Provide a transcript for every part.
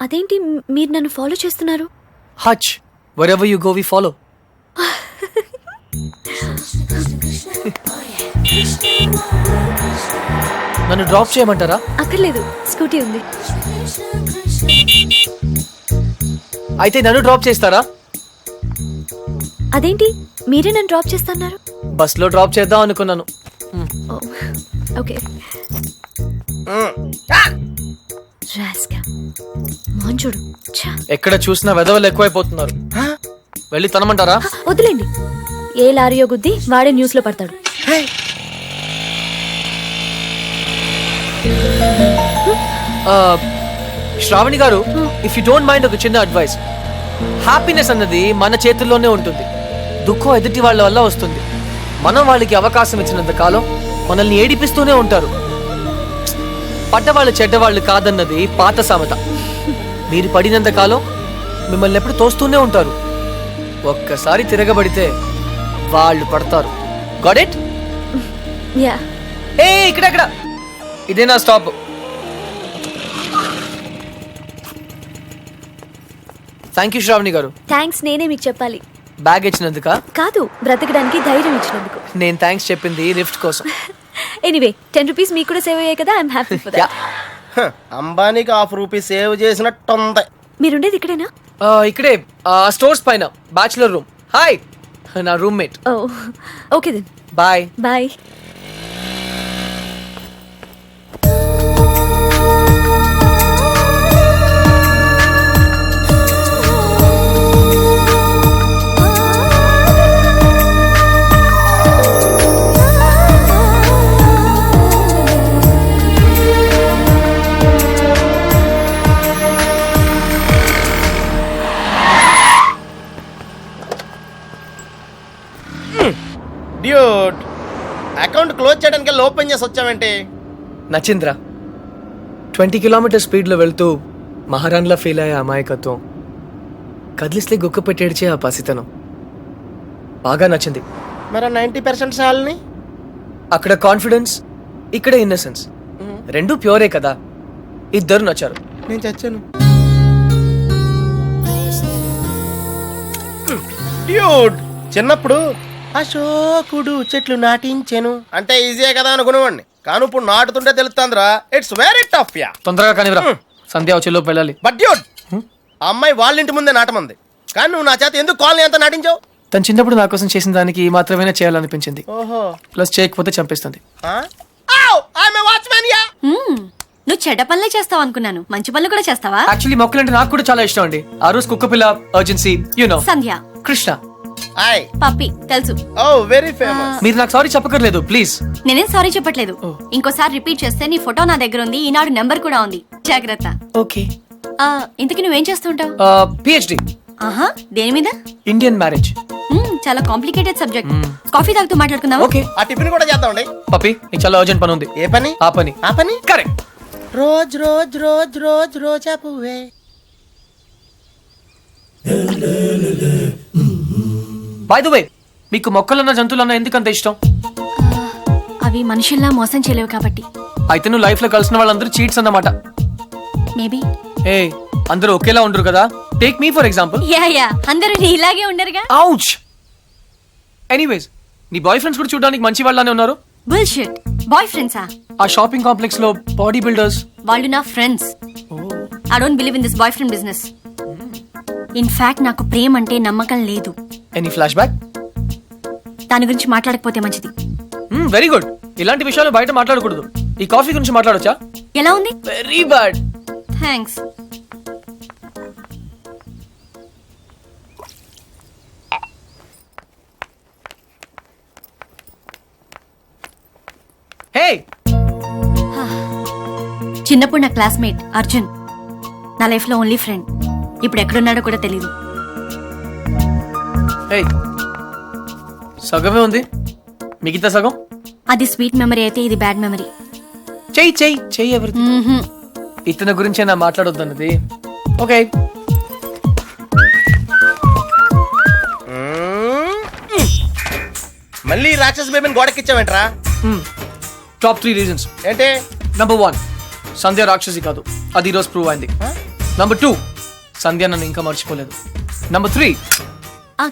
అదేంటి మీరు నన్ను ఫాలో చేస్తున్నారు? హచ్ wherever you go we follow. నన్ను డ్రాప్ చేయమంటారా? అక్కర్లేదు, స్కూటీ ఉంది. అయితే నన్ను డ్రాప్ చేస్తారా? అదేంటి మీరే నన్ను డ్రాప్ చేస్తున్నారు? బస్ లో డ్రాప్ చేద్దాం అనుకున్నాను. ఓకే. చూడు, ఎక్కడ చూసినా వెధవలు ఎక్కువైపోతున్నారు. వెళ్ళి తనమంటారా? వదిలేండి, ఏ లారీయో గుద్ది వాడే న్యూస్ లో పడతాడు. శ్రావణి గారు, ఇఫ్ యూ డోంట్ మైండ్ ఒక చిన్న అడ్వైస్. హ్యాపీనెస్ అన్నది మన చేతుల్లోనే ఉంటుంది, దుఃఖం ఎదుటి వాళ్ళ వల్ల వస్తుంది. మనం వాళ్ళకి అవకాశం ఇచ్చినంత కాలం మనల్ని ఏడిపిస్తూనే ఉంటారు. పడ్డవాళ్ళు చెడ్డవాళ్ళు కాదన్నది పాత సామెత. మీరు పడినంత కాలం మిమ్మల్ని ఎప్పుడు తోస్తూనే ఉంటారు. ఒక్కసారి తిరగబడితే వాళ్ళు పడతారు. Got it? యా. ఏ ఇక్కడ ఇదే నా స్టాప్. థ్యాంక్ యూ శ్రావణి గారు. థ్యాంక్స్ నేనే మీకు చెప్పాలి. బ్యాగ్ ఇచ్చినందుక కాదు, బ్రతకడానికి ధైర్యం ఇచ్చినందుకు. నేను థ్యాంక్స్ చెప్పింది లిఫ్ట్ కోసం. ఎనీవే 10 రూపీస్ మీకు కూడా సేవ్ అయ్యాయి కదా, ఐఎమ్ హ్యాపీ ఫర్ దట్. అంబానీకి ₹1 సేవ్ చేసినట్టుంది. మీరుండేది ఇక్కడేనా? ఇక్కడే స్టోర్స్ పైన, బ్యాచులర్ రూమ్. హాయ్, నా roommate. Oh okay then, bye. Bye. Dude, account close చేయడానికి ఓపెన్ చేసి వచ్చావేంటి? నచింద్ర 20 కిలోమీటర్ స్పీడ్లో వెళ్తూ మహారాణిలా ఫీల్ అయ్యే అమాయకత్వం, కదిలిస్తే గుక్క పెట్టేడ్చే ఆ పసితనం బాగా నచ్చింది. మరి 90% శాలని? అక్కడ కాన్ఫిడెన్స్, ఇక్కడ ఇన్నసెన్స్, రెండు ప్యూరే కదా. ఇద్దరు నచ్చారు. నేను చచ్చాను. డ్యూడ్, చిన్నప్పుడు అశోకుడు చెట్లు నాటించెను అంటే ఈజీయే కదా అనుకునేవాడిని, కానీ ఇప్పుడు నాటుతుంటే తెలుస్తుందిరా, ఇట్స్ వెరీ టఫ్. యా, తొందరగా కానీ సంధ్య వచ్చేలోపు వెళ్ళాలి. బట్ డ్యూడ్, ఆ అమ్మాయి వాళ్ళ ఇంటి ముందే నాటమంది, కానీ నువ్వు నా చేత ఎందుకు కాలనీ అంతా నాటించావు? తను చిన్నప్పుడు నా కోసం చేసిన దానికి మాత్రమే చేయాలనిపించింది. ఓహో, ప్లస్ చేయకపోతే చంపేస్తుంది. నువ్వు చెడ్డ పనులే చేస్తావు అనుకున్నాను, మంచి పనులు కూడా చేస్తావా? యాక్చువల్లీ మొక్కలంటే నాకు కూడా చాలా ఇష్టం అండి. ఆ రోజు కుక్క పిల్ల, అర్జెన్సీ, యు నో, సంధ్య, కృష్ణ, పప్పి తెలుసు. ఓ వెరీ ఫేమస్. మీరు నాకు సారీ చెప్పకర్లేదు ప్లీజ్. నేనేం సారీ చెప్పట్లేదు. ఇంకోసారి రిపీట్ చేస్తే నీ ఫోటో నా దగ్గర ఉంది, ఈనాడు నెంబర్ కూడా ఉంది, జాగ్రత్త. ఓకే. ఇంతకీ నువ్వేం చేస్తుంటావు? పిహెచ్డి. ఆహా, దేని మీద? Indian marriage. చాలా కాంప్లికేటెడ్ సబ్జెక్ట్. కాఫీ తాగుతూ మాట్లాడుకుందాం. ఓకే, ఆ టిఫిన్ కూడా చేద్దామండి. పప్పి, నీకు చాలా అర్జెంట్ పని ఉంది. ఏ పని? ఆ పని. ఆ పని correct. Rose rose rose rose రోజా పువ్వే. బై ద వే, మీకు మొక్కలన్న జంతువులన్న ఎందుకంత ఇష్టం? అవి మనుషుల్లా మోసం చేయలేవు కాబట్టి. అయితే నువ్వు లైఫ్ లో కలిసిన వాళ్ళందరూ చీట్స్ అన్నమాట. మేబీ. ఏ, అందరూ ఒకేలా ఉండరు కదా. Take me for example. Yeah అందరూ ఇలాగే ఉండరుగా. ఔచ్. ఎనీవేస్, నీ బాయ్ ఫ్రెండ్స్ కూడా చూడడానికి మంచి వాళ్ళనే ఉన్నారు. బుల్షిట్. బాయ్ ఫ్రెండ్సా? ఆ షాపింగ్ కాంప్లెక్స్ లో బాడీ బిల్డర్స్. వాళ్ళు నా friends. I don't believe in this boy friend business. In fact నాకు ప్రేమ అంటే నమ్మకం లేదు. Any flash back? దాని గురించి మాట్లాడకపోతే మంచిది. Very good. ఇలాంటి విషయాలు బయట మాట్లాడకూడదు. ఈ కాఫీ గురించి మాట్లాడొచ్చా? ఎలా ఉంది? Very bad. థ్యాంక్స్. హే, చిన్నప్పుడు నా క్లాస్మేట్ అర్జున్, నా లైఫ్ లో ఓన్లీ ఫ్రెండ్. ఇప్పుడు ఎక్కడున్నాడో కూడా తెలీదు. హే, సగమే ఉంది, మిగతా సగం అది స్వీట్ మెమరీ అయితే ఇది బ్యాడ్ మెమరీ. చెయ్యి చెయ్యి చెయ్యి. ఎవరి ఇతని గురించే నా మాట్లాడొద్దన్నది. ఓకే. మళ్ళీ రా రాక్షస బేబీని గోడకిచ్చావేంట్రా? టాప్ 3 రీజన్స్ ఏంటి? నంబర్ 1, సంధ్య రాక్షసి కాదు, అది ఈరోజు ప్రూవ్ అయింది. నంబర్ 2, సంధ్య నన్ను ఇంకా మర్చిపోలేదు. నంబర్ 3,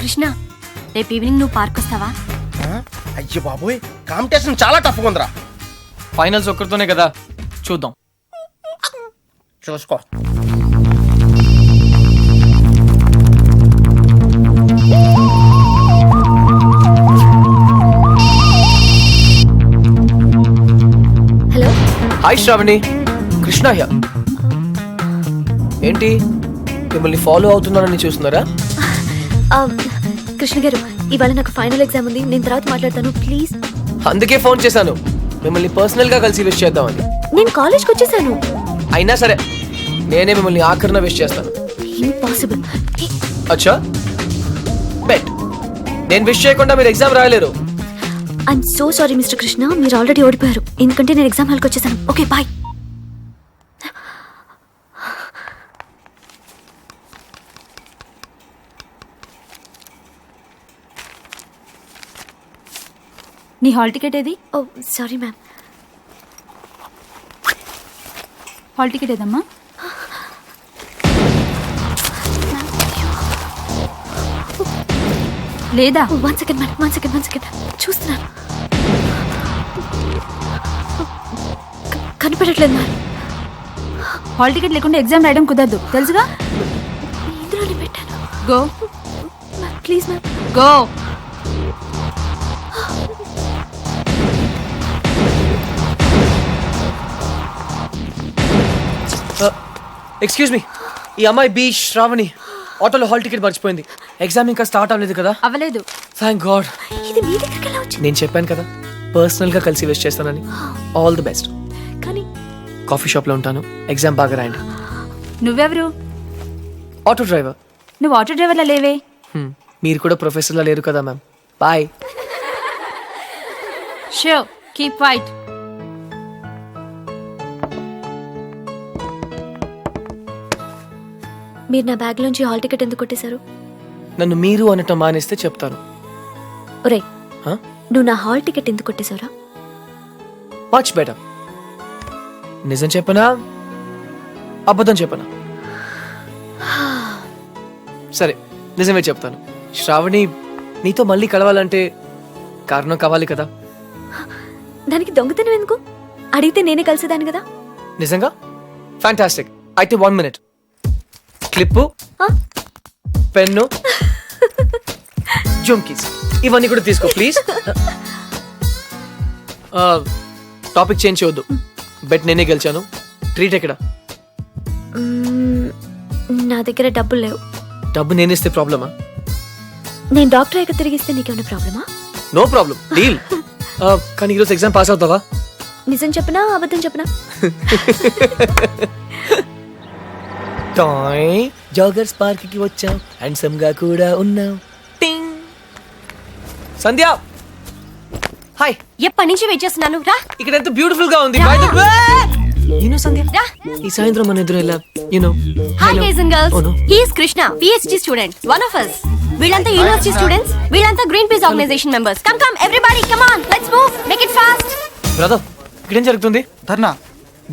కృష్ణ రేపు ఈవినింగ్ నువ్వు పార్క్ వస్తావా? అయ్యో బాబోయ్, కాంపిటీషన్ చాలా టఫ్గా ఉందిరా. ఫైనల్స్ ఒక్కరితోనే కదా, చూద్దాం. చూసుకో. Hello. Hi Shravani, Krishna here. ఏంటి మిమ్మల్ని ఫాలో అవుతున్నానని చూస్తున్నారా? కృష్ణ గారు, ఇవాళ నాకు ఫైనల్ ఎగ్జామ్ ఉంది, నేను తర్వాత మాట్లాడతాను ప్లీజ్. అందుకే ఫోన్ చేశాను, మిమ్మల్ని పర్సనల్ గా కలిసి విష్ చేద్దామని. నేను కాలేజ్కి వచ్చేసాను. అయినా సరే నేనే మిమ్మల్ని ఆఖరిన విష్ చేస్తాను. ఇంపాసిబుల్. అచ్చా, బెట్. నేను విష్ చేయకుండా మీరు ఎగ్జామ్ రాయలేరు. I'm so sorry mister Krishna, మీరు ఆల్రెడీ ఓడిపోయారు, ఎందుకంటే నేను ఎగ్జామ్ హాల్కి వచ్చేసాను. Okay bye. నీ హాల్ టికెట్ ఏది? Oh sorry ma'am. Hall ticket ఏదమ్మా? లేదా? One second madam, one second చూస్తున్నాను. కనిపెట్టట్లేదు మ్యామ్. హాల్ టికెట్ లేకుండా ఎగ్జామ్ రాయడం కుదరదు, తెలుసుగా? ఇందులోనే పెట్టాను. Go please ma'am, go. Excuse me, ఈ అమ్మాయి బి శ్రావణి ఆటోలో హాల్ టికెట్ మర్చిపోయింది. ఎగ్జామ్ ఇంకా స్టార్ట్ అవ్వలేదు కదా? అవ్వలేదు. Thank God. ఇది మీ దగ్గరికి ఎలా వచ్చింది? నేను చెప్పాను కదా పర్సనల్ గా కలిసి విష్ చేస్తానని. All the best. కానీ కాఫీ షాప్ లో ఉంటాను, ఎగ్జామ్ బాగా రాయండి. నువ్వెవరు? Auto driver. నువ్వు ఆటో డ్రైవర్లా లేవే. మీరు కూడా ప్రొఫెసర్లా లేరు కదా ma'am. Bye. So keep fight. మీరు నా బ్యాగ్ లోంచి హాల్ టికెట్ ఎందుకు కొట్టేశారు? నన్ను మీరు అనటం మానేస్తే చెప్తాను. ఒరే, Huh? నువ్వు నా హాల్ టికెట్ ఎందుకు కొట్టేశారా? Much better. నిజం చెప్పనా అబద్ధం చెప్పనా? సరే నిజమే చెప్తాను. శ్రావణి, నీతో మళ్ళీ కలవాలంటే కారణం కావాలి కదా. దానికి దొంగతనం ఎందుకు? అడిగితే నేనే కలిసేదాన్ని కదా. నిజంగా? ఫ్యాంటాస్టిక్. అయితే 1 minute. క్లిప్పు, పెన్ను, జుమ్కీస్ ఇవన్నీ కూడా తీసుకో ప్లీజ్. టాపిక్ చేంజ్ చేయొద్దు. బెట్ నేనే గెలిచాను. ట్రీట్ ఎక్కడ? నా దగ్గర డబ్బులు లేవు. డబ్బు నేనేస్తే ప్రాబ్లమా? నేను డాక్టర్ అయ్యాక తిరిగిస్తే నీకేమైనా ప్రాబ్లమా? No problem, deal. కానీ ఈరోజు ఎగ్జామ్ పాస్ అవుతావా? నిజం చెప్పనా అబద్ధం చెప్పనా? జాగర్స్ పార్క్ కి వచ్చాం, హ్యాండ్సమ్ గా కూడా ఉన్నాం. టింగ్. సంధ్య, హాయ్. ఎప్పటి నుంచి వెయిట్ చేస్తున్నాను, రా. ఇక్కడ ఎంత బ్యూటిఫుల్ గా ఉంది. బై ద వే, సంధ్య, ఈ సాయంత్రం మన ఎదురు ఎలా hi guys and girls, he is Krishna, PhD student, one of us. వీళ్ళంతా యూనివర్సిటీ స్టూడెంట్స్, వీళ్ళంతా Greenpeace organisation members. Come everybody, come on, let's move, make it fast. Brother, ఇక్కడ ఏం జరుగుతుంది?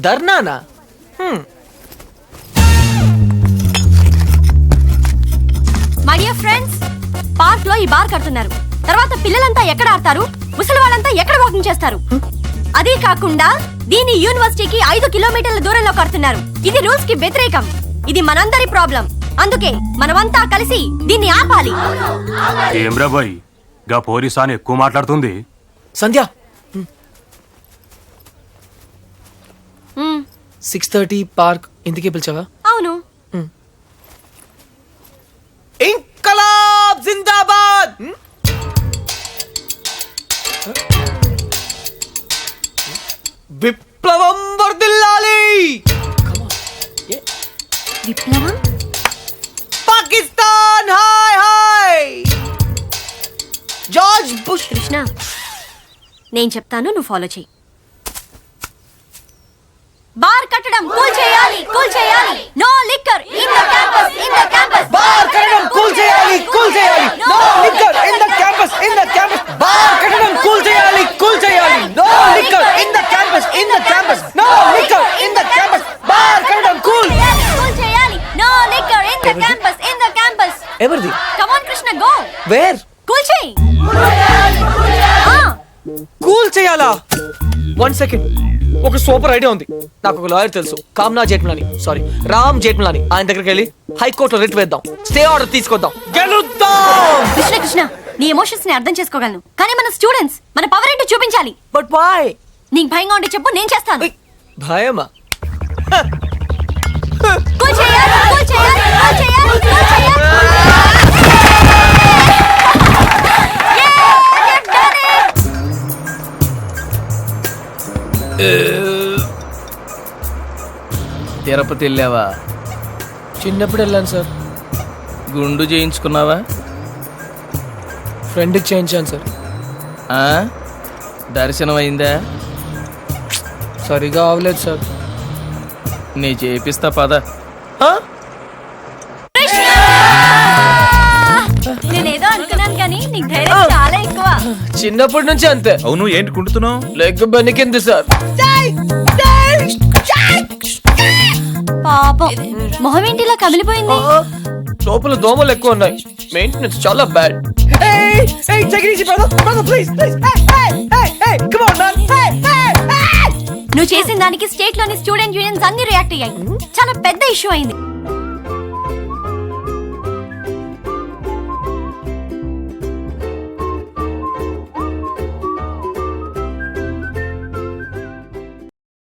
ధర్నానా? మై డియర్ ఫ్రెండ్స్, పార్క్ లో ఈ bar కడుతున్నారు. తర్వాత పిల్లలంతా ఎక్కడ ఆడతారు, ముసలి వాళ్ళంతా ఎక్కడ వాకింగ్ చేస్తారు? అదే కాకుండా దీని యూనివర్సిటీకి 5 కిలోమీటర్ల దూరంలో కడుతున్నారు. ఇది రూల్స్ కి వ్యతిరేకం. ఇది మనందరి ప్రాబ్లం. అందుకే మనమంతా కలిసి దీన్ని ఆపాలి. ఏమ్రా బాయ్, గా పోలీసాని ఎక్కువ మాట్లాడుతుంది. సంధ్య, 6:30 పార్క్ ఇందుకే పిలిచావా? అవును. ఇంకలాబ్ జిందాబాద్. విప్లవం వర్ధిల్లాలి. విప్లవం? Pakistan hi hi. George bush. Krishna, నేను చెప్తాను, నువ్వు ఫాలో చెయ్యి. బార్ కట్టడం కూల్ చేయాలి, కూల్ చేయాలి. No liquor in the campus, in the campus. Bar కట్టడం కూల్ చేయాలి, కూల్ చేయాలి. No liquor in the campus, in the campus. Bar కట్టడం cool in the campus. No liquor in the campus. Bar కట్టడం cool. Cool చేయాలి. No liquor in the campus. In the campus. ఎవరిది? Come on Krishna, go. Where? Cool చేయి. Cool చేయాలా? 1 second. ఒక super idea ఉంది. నాకు ఒక లాయర్ తెలుసు, కామ్నా జేట్మలాని, సారీ రామ్ జేట్మలాని. ఆయన దగ్గరికి వెళ్ళి హైకోర్టులో రిట్ వేద్దాం, స్టే ఆర్డర్ తీసుకొద్దాం, గెలుద్దాం. కృష్ణ కృష్ణ, నీ ఎమోషన్స్ ని అర్థం చేసుకోగలను, కానీ మన స్టూడెంట్స్, మన పవర్ ఏంటో చూపించాలి. But why? నీకు భయంగా ఉంటే చెప్పు, నేను చేస్తాను. భయమా? కూల్ చేయాలి, కూల్ చేయాలి, కూల్ చేయాలి, కూల్ చేయాలి. తిరుపతి వెళ్ళావా? చిన్నప్పుడు వెళ్ళాను సార్. గుండు చేయించుకున్నావా? ఫ్రెండ్కి చేయించాను సార్. దర్శనం అయిందా? సరిగా అవ్వలేదు సార్. నీ చేపిస్తా పద. నేనేదో అనుకున్నాను కానీ నీకు ధైర్యం చాలా ఎక్కువ. చిన్నప్పటి నుంచి అంతే. అవును, ఏంటి కుంటున్నావు? Leg బెనికింది sir. పాపం, మొహం ఏంటి ఇలా కమిలిపోయింది? లోపల దోమలు ఎక్కువ ఉన్నాయి, మెయింటెనెన్స్ చాలా బ్యాడ్. నువ్వు చేసిన దానికి స్టేట్ లోని స్టూడెంట్ యూనియన్స్ అన్ని రియాక్ట్ అయ్యాయి. చాలా పెద్ద ఇష్యూ అయింది.